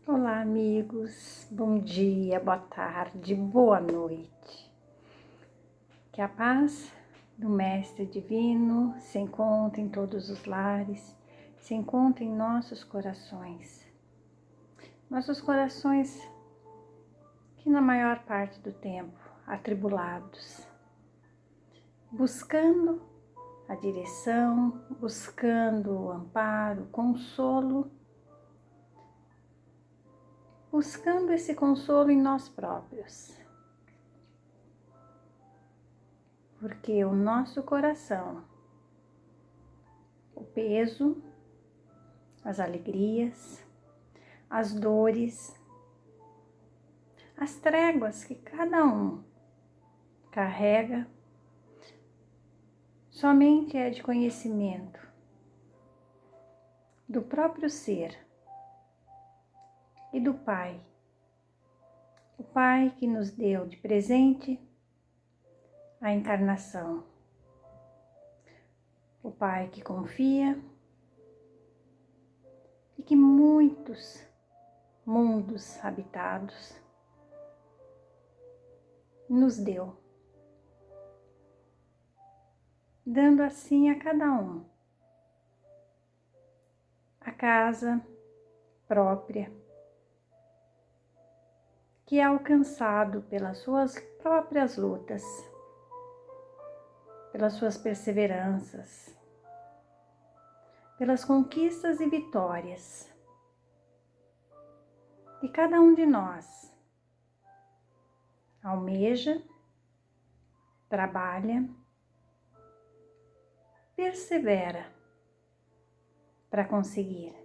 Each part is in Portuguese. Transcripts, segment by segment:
Olá, amigos. Bom dia, boa tarde, boa noite. Que a paz do Mestre Divino se encontre em todos os lares, se encontre em nossos corações. Nossos corações que na maior parte do tempo atribulados, buscando a direção, buscando o amparo, o consolo, buscando esse consolo em nós próprios. Porque o nosso coração, o peso, as alegrias, as dores, as tréguas que cada um carrega, somente é de conhecimento do próprio ser e do Pai. O Pai que nos deu de presente a encarnação. O Pai que confia e que muitos mundos habitados nos deu, dando assim a cada um a casa própria, que é alcançado pelas suas próprias lutas, pelas suas perseveranças, pelas conquistas e vitórias que cada um de nós almeja, trabalha, persevera para conseguir.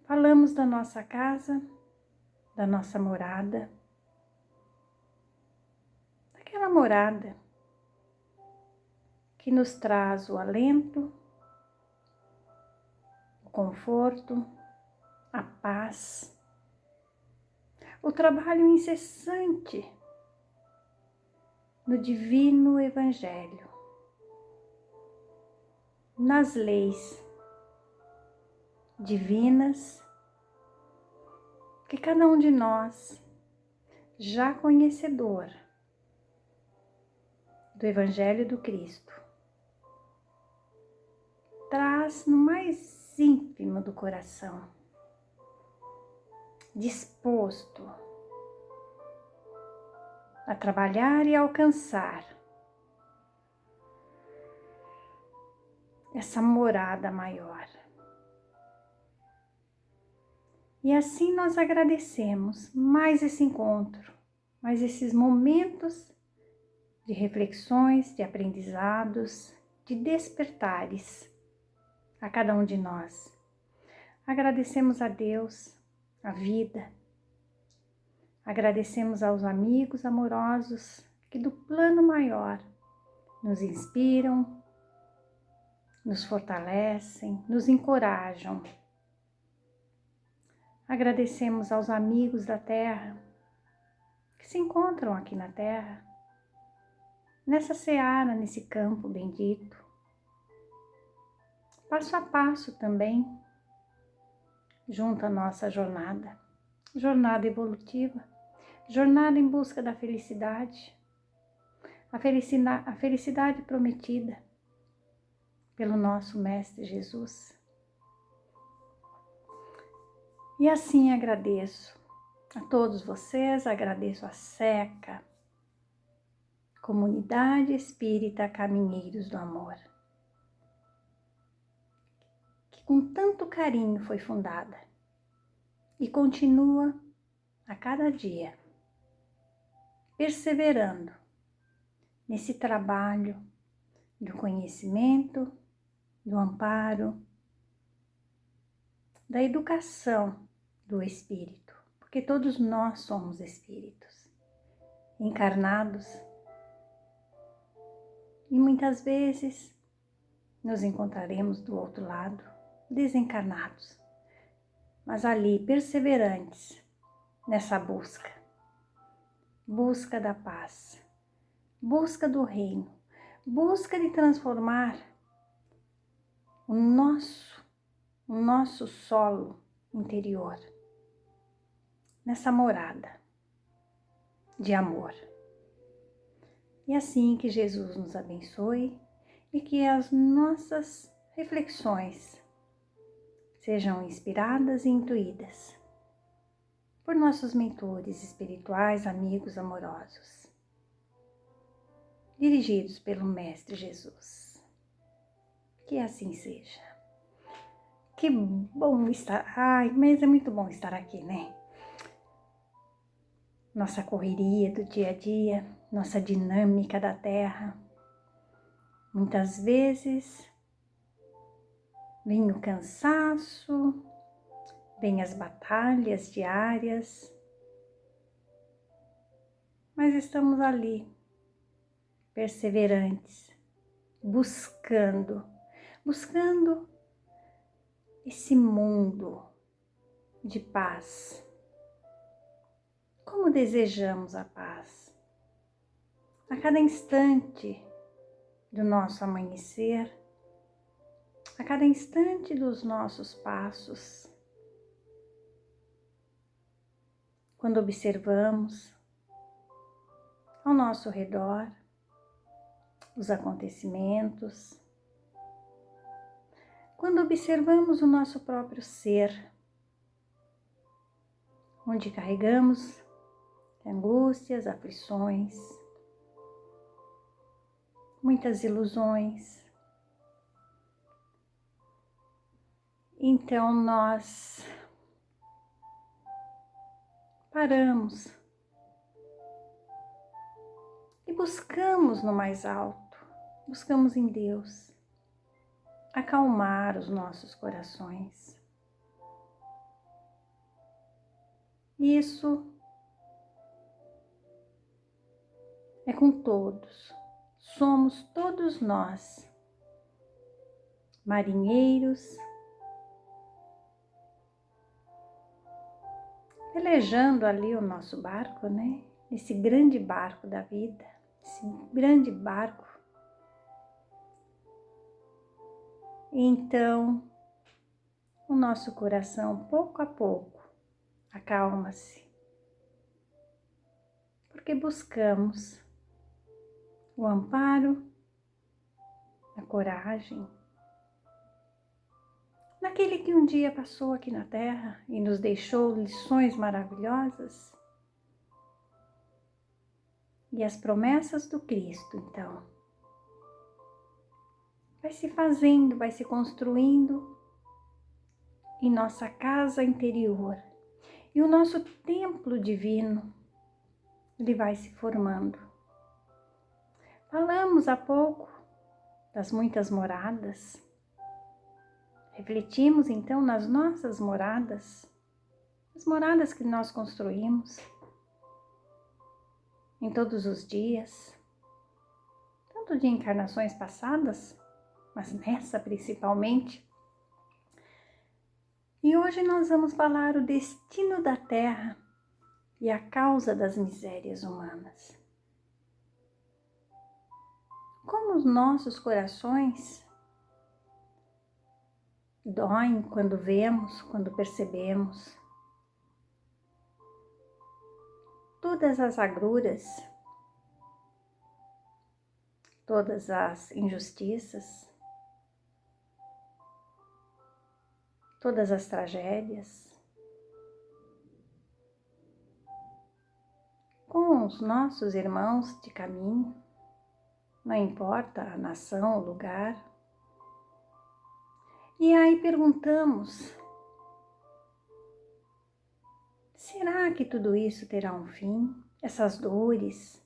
Falamos da nossa casa, da nossa morada, daquela morada que nos traz o alento, o conforto, a paz, o trabalho incessante no divino Evangelho, nas leis divinas que cada um de nós, já conhecedor do Evangelho do Cristo, traz no mais íntimo do coração, disposto a trabalhar e alcançar essa morada maior. E assim nós agradecemos mais esse encontro, mais esses momentos de reflexões, de aprendizados, de despertares a cada um de nós. Agradecemos a Deus, a vida, agradecemos aos amigos amorosos que do plano maior nos inspiram, nos fortalecem, nos encorajam. Agradecemos aos amigos da terra que se encontram aqui na terra, nessa seara, nesse campo bendito, passo a passo também, junto à nossa jornada evolutiva, jornada em busca da felicidade, a felicidade prometida pelo nosso Mestre Jesus. E assim agradeço a todos vocês, agradeço a SECA, Comunidade Espírita Caminheiros do Amor, que com tanto carinho foi fundada e continua a cada dia perseverando nesse trabalho do conhecimento, do amparo, da educação do espírito, porque todos nós somos espíritos encarnados e muitas vezes nos encontraremos do outro lado, desencarnados, mas ali perseverantes nessa busca da paz, busca do reino, busca de transformar o nosso o nosso solo interior, nessa morada de amor. E assim que Jesus nos abençoe e que as nossas reflexões sejam inspiradas e intuídas por nossos mentores espirituais, amigos amorosos, dirigidos pelo Mestre Jesus. Que assim seja. Que bom estar... mas é muito bom estar aqui, né? Nossa correria do dia a dia, nossa dinâmica da Terra. Muitas vezes vem o cansaço, vem as batalhas diárias, mas estamos ali, perseverantes, buscando esse mundo de paz. Como desejamos a paz? A cada instante do nosso amanhecer, a cada instante dos nossos passos, quando observamos ao nosso redor os acontecimentos, quando observamos o nosso próprio ser, onde carregamos angústias, aflições, muitas ilusões. Então nós paramos e buscamos no mais alto, buscamos em Deus acalmar os nossos corações. Isso é com todos, somos todos nós, marinheiros, velejando ali o nosso barco, né? Esse grande barco da vida, esse grande barco. Então, o nosso coração, pouco a pouco, acalma-se, porque buscamos o amparo, a coragem, naquele que um dia passou aqui na Terra e nos deixou lições maravilhosas, e as promessas do Cristo, então, vai se fazendo, vai se construindo em nossa casa interior, e o nosso templo divino, ele vai se formando. Falamos há pouco das muitas moradas, refletimos então nas nossas moradas, as moradas que nós construímos em todos os dias, tanto de encarnações passadas, mas nessa principalmente. E hoje nós vamos falar o destino da Terra e a causa das misérias humanas. Como os nossos corações doem quando vemos, quando percebemos todas as agruras, todas as injustiças, todas as tragédias, com os nossos irmãos de caminho, não importa a nação, o lugar. E aí perguntamos, será que tudo isso terá um fim? Essas dores,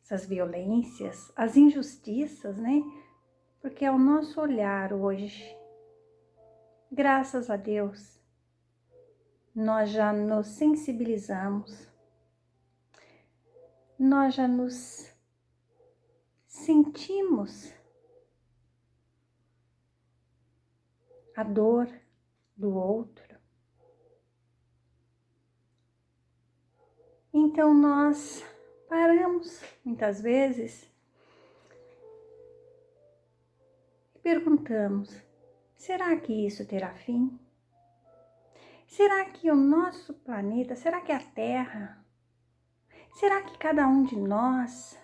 essas violências, as injustiças, né? Porque ao nosso olhar hoje, graças a Deus, nós já nos sensibilizamos, nós já nos sentimos a dor do outro. Então nós paramos muitas vezes e perguntamos, Será que isso terá fim? Será que o nosso planeta, será que a Terra, será que cada um de nós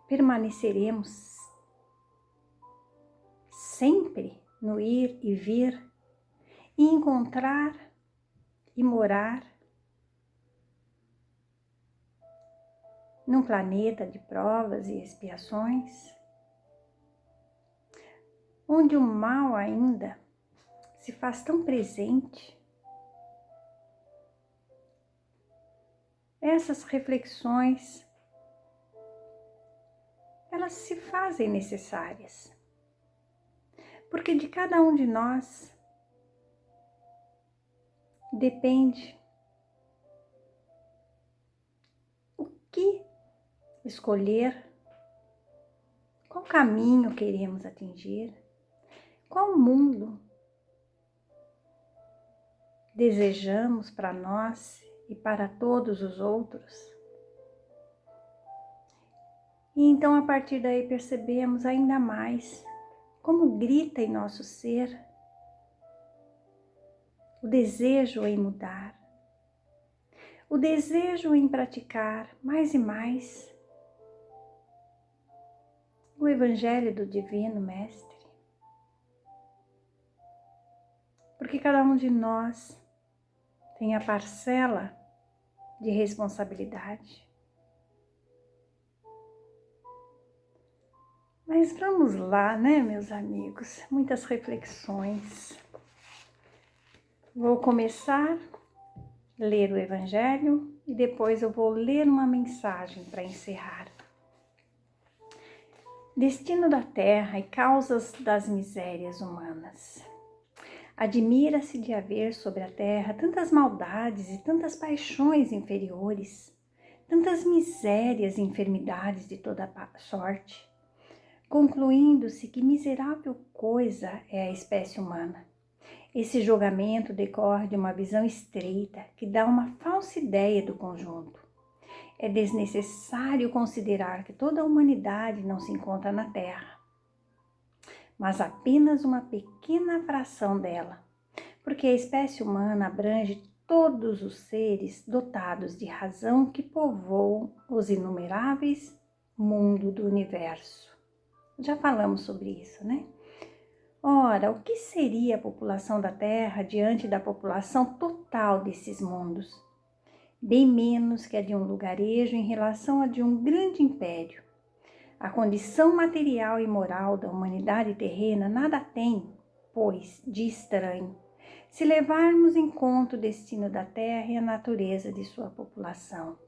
permaneceremos sempre no ir e vir e encontrar e morar num planeta de provas e expiações, onde o mal ainda se faz tão presente? Essas reflexões, elas se fazem necessárias, porque de cada um de nós depende o que escolher, qual caminho queremos atingir, qual mundo desejamos para nós e para todos os outros. E então, a partir daí, percebemos ainda mais como grita em nosso ser o desejo em mudar, o desejo em praticar mais e mais o Evangelho do Divino Mestre. Porque cada um de nós tem a parcela de responsabilidade. Mas vamos lá, né, meus amigos? Muitas reflexões. Vou começar a ler o Evangelho e depois eu vou ler uma mensagem para encerrar. Destino da Terra e causas das misérias humanas. Admira-se de haver sobre a Terra tantas maldades e tantas paixões inferiores, tantas misérias e enfermidades de toda sorte, concluindo-se que miserável coisa é a espécie humana. Esse julgamento decorre de uma visão estreita que dá uma falsa ideia do conjunto. É desnecessário considerar que toda a humanidade não se encontra na Terra, mas apenas uma pequena fração dela, porque a espécie humana abrange todos os seres dotados de razão que povoam os inumeráveis mundos do universo. Já falamos sobre isso, né? Ora, o que seria a população da Terra diante da população total desses mundos? Bem menos que a de um lugarejo em relação a de um grande império. A condição material e moral da humanidade terrena nada tem, pois, de estranho, se levarmos em conta o destino da Terra e a natureza de sua população.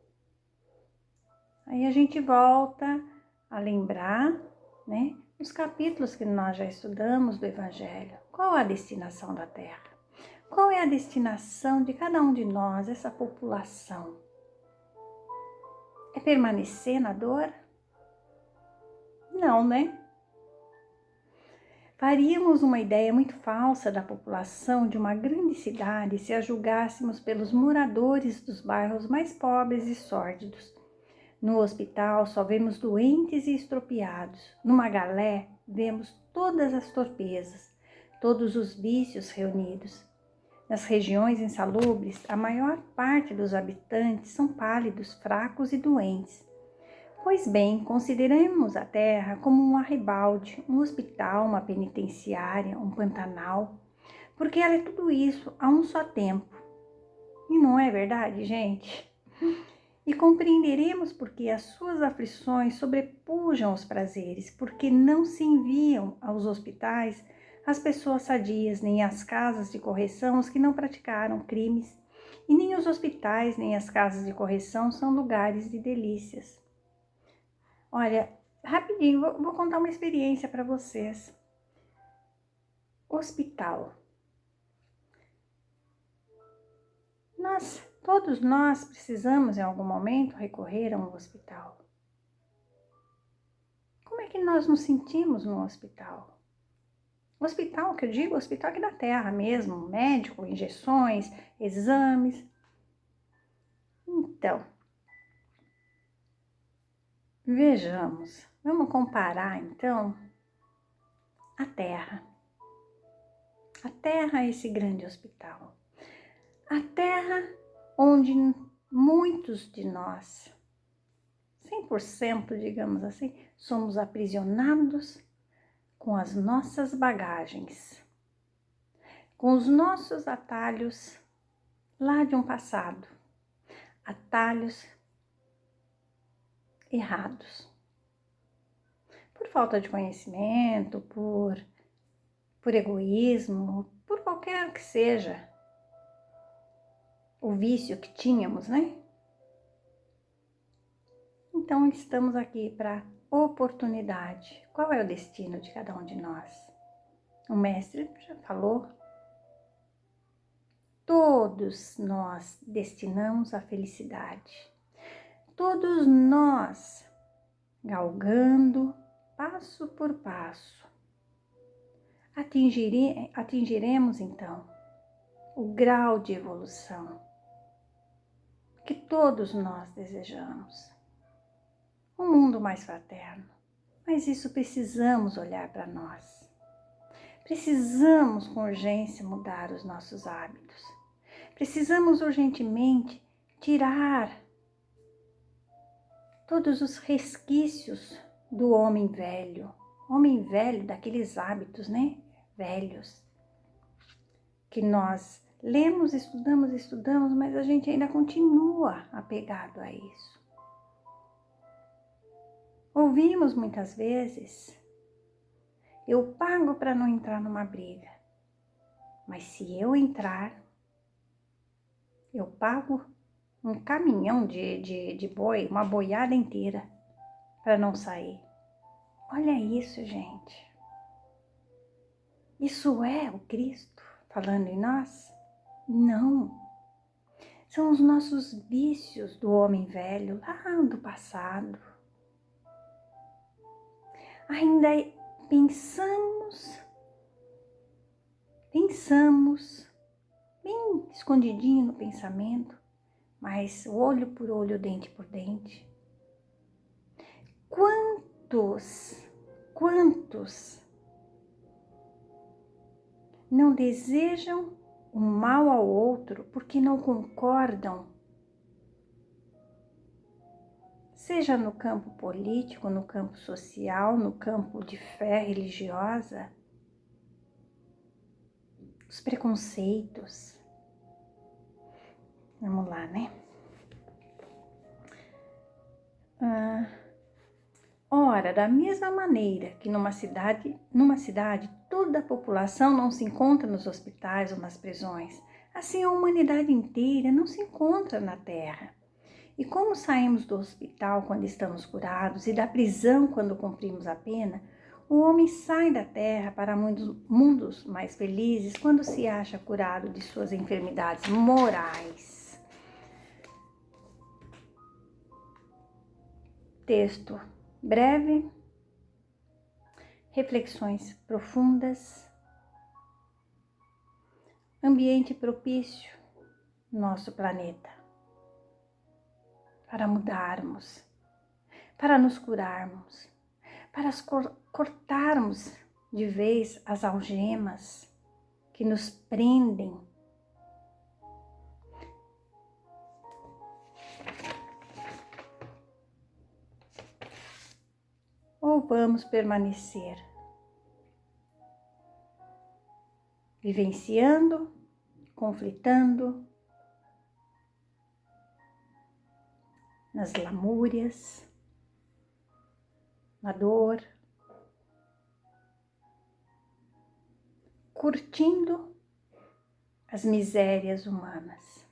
Aí a gente volta a lembrar, né, os capítulos que nós já estudamos do Evangelho. Qual a destinação da Terra? Qual é a destinação de cada um de nós, essa população? É permanecer na dor? Não, né? Faríamos uma ideia muito falsa da população de uma grande cidade se a julgássemos pelos moradores dos bairros mais pobres e sórdidos. No hospital só vemos doentes e estropiados. Numa galé vemos todas as torpezas, todos os vícios reunidos. Nas regiões insalubres, a maior parte dos habitantes são pálidos, fracos e doentes. Pois bem, consideremos a Terra como um arrabalde, um hospital, uma penitenciária, um pantanal, porque ela é tudo isso a um só tempo. E não é verdade, gente? E compreenderemos porque as suas aflições sobrepujam os prazeres, porque não se enviam aos hospitais as pessoas sadias, nem às casas de correção os que não praticaram crimes, e nem os hospitais, nem as casas de correção são lugares de delícias. Olha, rapidinho, vou contar uma experiência para vocês. Hospital. Todos nós precisamos em algum momento recorrer a um hospital. Como é que nós nos sentimos no hospital? Hospital, que eu digo, hospital aqui da Terra mesmo, médico, injeções, exames. Então, vejamos, vamos comparar então a Terra. A Terra é esse grande hospital. A Terra onde muitos de nós, 100%, digamos assim, somos aprisionados com as nossas bagagens, com os nossos atalhos lá de um passado, atalhos errados, por falta de conhecimento, por egoísmo, por qualquer que seja o vício que tínhamos, né? Então estamos aqui para oportunidade. Qual é o destino de cada um de nós? O mestre já falou. Todos nós destinamos a felicidade. Todos nós galgando passo por passo. Atingiremos então o grau de evolução que todos nós desejamos. Um mundo mais fraterno. Mas isso precisamos olhar para nós. Precisamos com urgência mudar os nossos hábitos. Precisamos urgentemente tirar todos os resquícios do homem velho daqueles hábitos, né? Velhos. Que nós lemos, estudamos, mas a gente ainda continua apegado a isso. Ouvimos muitas vezes, eu pago para não entrar numa briga, mas se eu entrar, eu pago um caminhão de boi, uma boiada inteira para não sair. Olha isso, gente. Isso é o Cristo falando em nós? Não. São os nossos vícios do homem velho lá do passado. Ainda pensamos, bem escondidinho no pensamento, mas olho por olho, dente por dente. Quantos não desejam o mal ao outro porque não concordam? Seja no campo político, no campo social, no campo de fé religiosa, os preconceitos. Vamos lá, né? Ora, da mesma maneira que numa cidade, toda a população não se encontra nos hospitais ou nas prisões, assim a humanidade inteira não se encontra na Terra. E como saímos do hospital quando estamos curados e da prisão quando cumprimos a pena, o homem sai da Terra para mundos mais felizes quando se acha curado de suas enfermidades morais. Texto breve, reflexões profundas, ambiente propício, nosso planeta, para mudarmos, para nos curarmos, para cortarmos de vez as algemas que nos prendem. Ou vamos permanecer vivenciando, conflitando nas lamúrias, na dor, curtindo as misérias humanas.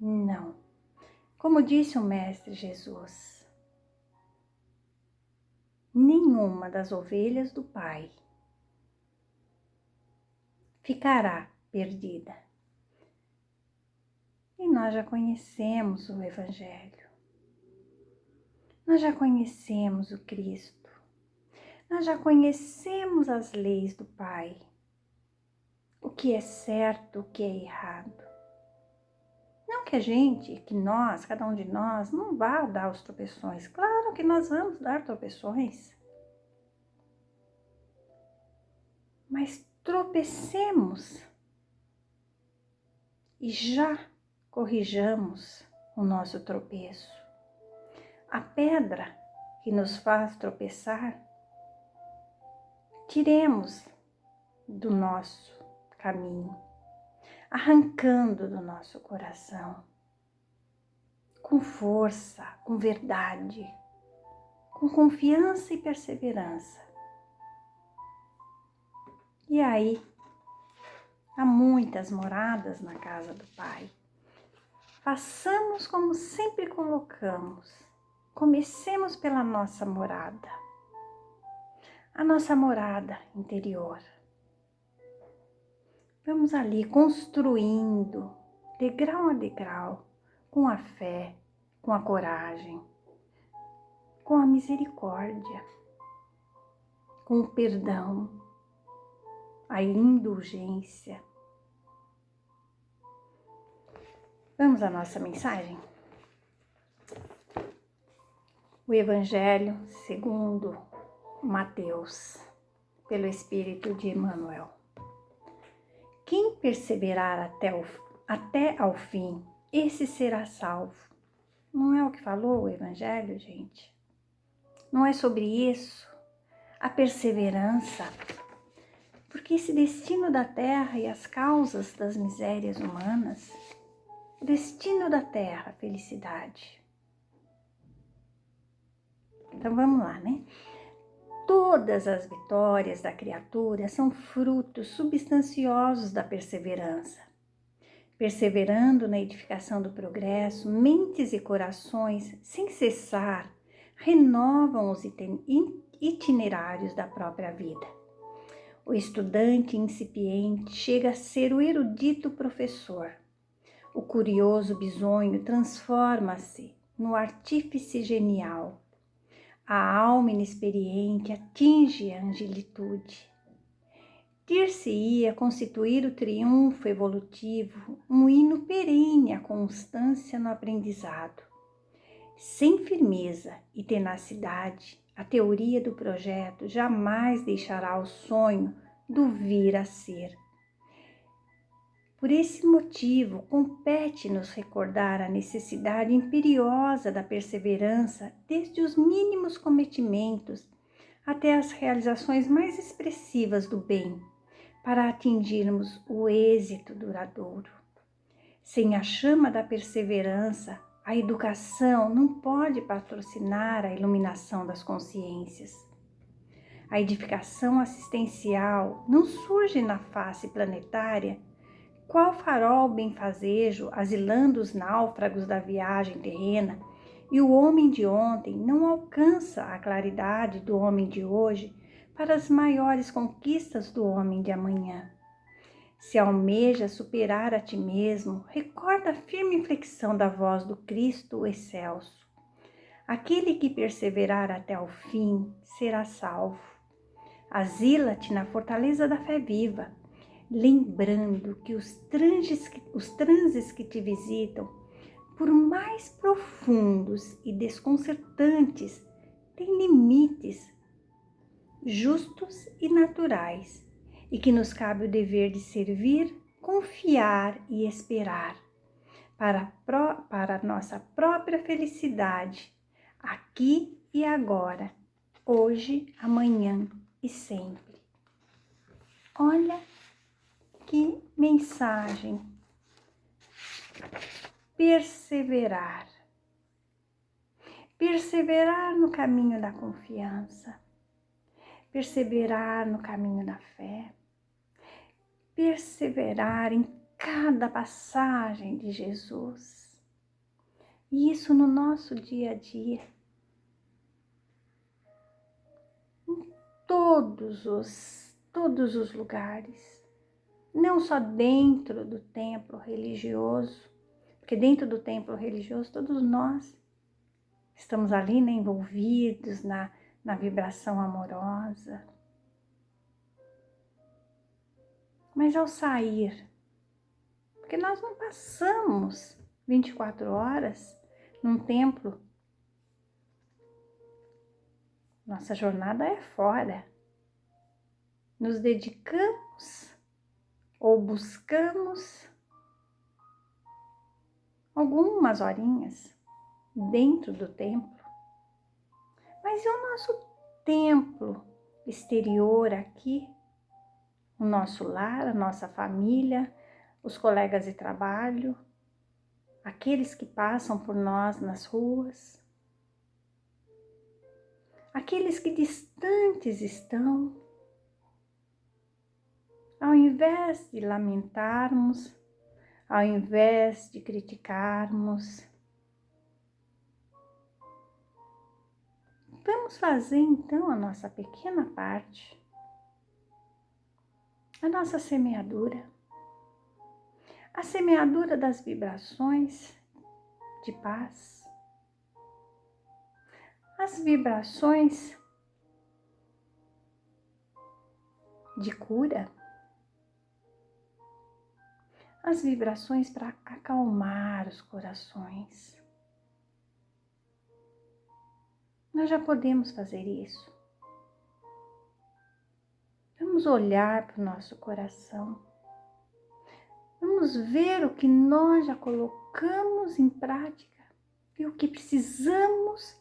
Não. Como disse o Mestre Jesus, nenhuma das ovelhas do Pai ficará perdida. E nós já conhecemos o Evangelho. Nós já conhecemos o Cristo. Nós já conhecemos as leis do Pai. O que é certo, o que é errado. Não que nós, cada um de nós, não vá dar os tropeções. Claro que nós vamos dar tropeções. tropecemos e já corrijamos o nosso tropeço. A pedra que nos faz tropeçar, tiremos do nosso caminho, arrancando do nosso coração, com força, com verdade, com confiança e perseverança. E aí, há muitas moradas na casa do Pai. Façamos como sempre colocamos. Comecemos pela nossa morada. A nossa morada interior. Vamos ali construindo, degrau a degrau, com a fé, com a coragem, com a misericórdia, com o perdão, a indulgência. Vamos à nossa mensagem? O Evangelho segundo Mateus, pelo Espírito de Emmanuel. Quem perseverar até ao fim, esse será salvo. Não é o que falou o Evangelho, gente? Não é sobre isso? A perseverança. Porque esse destino da terra e as causas das misérias humanas, o destino da terra, a felicidade. Então vamos lá, né? Todas as vitórias da criatura são frutos substanciosos da perseverança. Perseverando na edificação do progresso, mentes e corações, sem cessar, renovam os itinerários da própria vida. O estudante incipiente chega a ser o erudito professor. O curioso bisonho transforma-se no artífice genial. A alma inexperiente atinge a angelitude. Dir-se-ia constituir o triunfo evolutivo um hino perene à constância no aprendizado. Sem firmeza e tenacidade, a teoria do projeto jamais deixará o sonho do vir a ser. Por esse motivo, compete-nos recordar a necessidade imperiosa da perseverança desde os mínimos cometimentos até as realizações mais expressivas do bem, para atingirmos o êxito duradouro. Sem a chama da perseverança, a educação não pode patrocinar a iluminação das consciências. A edificação assistencial não surge na face planetária qual farol benfazejo asilando os náufragos da viagem terrena, e o homem de ontem não alcança a claridade do homem de hoje para as maiores conquistas do homem de amanhã. Se almeja superar a ti mesmo, recorda a firme inflexão da voz do Cristo excelso. Aquele que perseverar até o fim será salvo. Asila-te na fortaleza da fé viva, lembrando que os transes que te visitam, por mais profundos e desconcertantes, têm limites justos e naturais, e que nos cabe o dever de servir, confiar e esperar para a nossa própria felicidade, aqui e agora, hoje, amanhã e sempre. Olha que mensagem! Perseverar. Perseverar no caminho da confiança. Perseverar no caminho da fé. Perseverar em cada passagem de Jesus. E isso no nosso dia a dia. Em todos os lugares. Não só dentro do templo religioso, porque dentro do templo religioso todos nós estamos ali, né, envolvidos na vibração amorosa. Mas ao sair, porque nós não passamos 24 horas num templo, nossa jornada é fora. Nos dedicamos ou buscamos algumas horinhas dentro do templo. Mas e o nosso templo exterior aqui? O nosso lar, a nossa família, os colegas de trabalho, aqueles que passam por nós nas ruas, aqueles que distantes estão. Ao invés de lamentarmos, ao invés de criticarmos, vamos fazer então a nossa pequena parte, a nossa semeadura, a semeadura das vibrações de paz, as vibrações de cura, as vibrações para acalmar os corações. Nós já podemos fazer isso. Vamos olhar para o nosso coração. Vamos ver o que nós já colocamos em prática e o que precisamos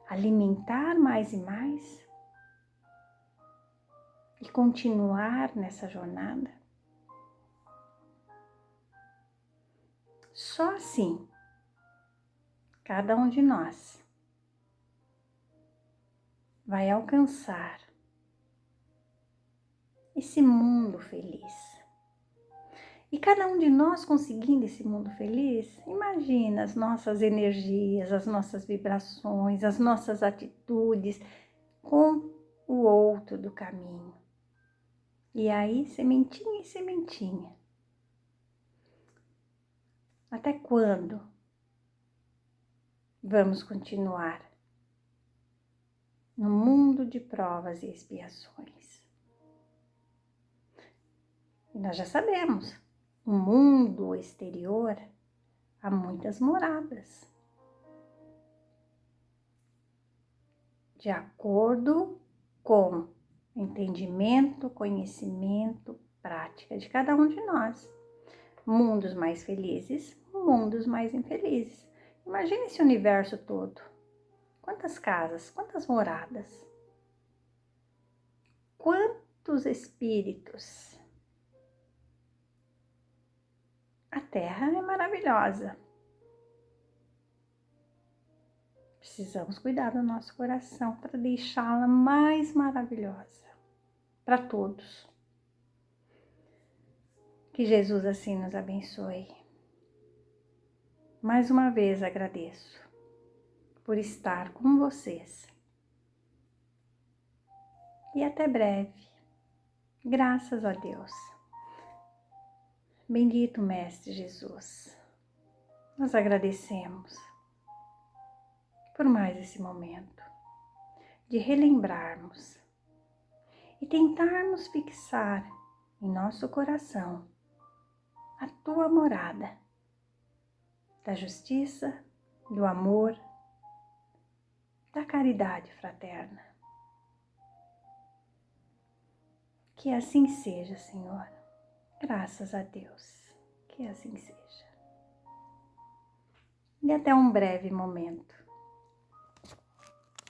alimentar mais e mais e continuar nessa jornada. Só assim, cada um de nós vai alcançar esse mundo feliz. E cada um de nós conseguindo esse mundo feliz, imagina as nossas energias, as nossas vibrações, as nossas atitudes com o outro do caminho. E aí, sementinha em sementinha. Até quando vamos continuar no mundo de provas e expiações? E nós já sabemos, o mundo exterior há muitas moradas. De acordo com entendimento, conhecimento, prática de cada um de nós. Mundos mais felizes, mundos mais infelizes. Imagine esse universo todo. Quantas casas, quantas moradas, quantos espíritos. A Terra é maravilhosa. Precisamos cuidar do nosso coração para deixá-la mais maravilhosa para todos. Que Jesus assim nos abençoe. Mais uma vez agradeço por estar com vocês. E até breve. Graças a Deus. Bendito Mestre Jesus. Nós agradecemos por mais esse momento de relembrarmos e tentarmos fixar em nosso coração a tua morada da justiça, do amor, da caridade fraterna. Que assim seja, Senhor. Graças a Deus. Que assim seja. E até um breve momento.